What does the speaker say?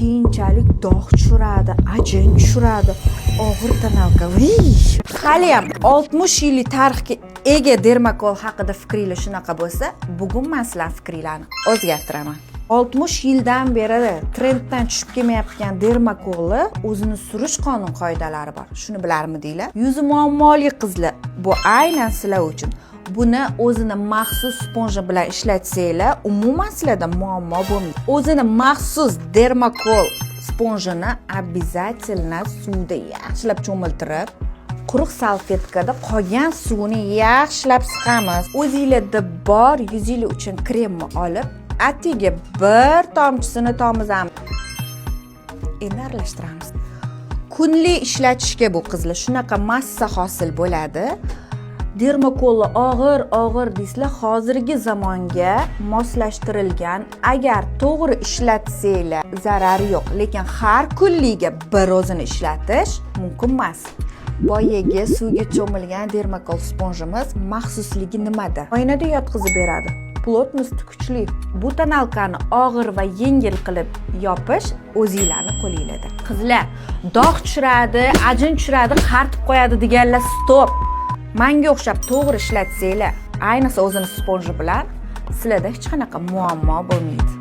keyinchalik dog' tushiradi, ajin tushiradi, og'ir tonalka. Haliyam 60 yillik tarixga ega Dermacol haqida fikringlar shunaqa bo'lsa, bugun men sizlar fikringlarni o'zgartiraman. 60 yildan beri trenddan tushib kelmayotgan Dermacol'ni o'zini surish qonun qoidalari bor. Shuni bilarmidinglar? Yuzi muammoli qizlar, bu aynan sizlar uchun. Buni o'zini maxsus sponja bilan ishlatsanglar, umuman sizlarda muammo bo'lmaydi. O'zini maxsus Dermacol sponjini обязательно suvda yaxshilab cho'miltirib, quruq salfetkada qolgan suvni yaxshilab siqamiz. O'zingizda bor yuzinglar uchun kremni olib, atiga bir tomchisini tomizamiz. Endi aralashtiramiz. Kunli ishlatishga bu qizlar shunaqa massa hosil bo'ladi. Dermacol'ni og'ir deysizlar, hozirgi zamonga moslashtirilgan. Agar to'g'ri ishlatsanglar zarari yo'q, lekin har kunliga bir o'zini ishlatish mumkin emas. Boyagi suvga cho'milgan Dermacol sponjimiz maxsusligi nimada? Oynada yotqizib beradi. Plotnosti kuchli. Bu tonalkani og'ir va yengil qilib yopish o'zingizlarning qo'lingizda. Qizlar, dog' tushiradi, ajin tushiradi, qaritib qo'yadi deganlar stop. Menga o'xshab to'g'ri ishlatsanglar, ayniqsa o'zini sponji bilan, sizlarda hech qanaqa muammo bo'lmaydi.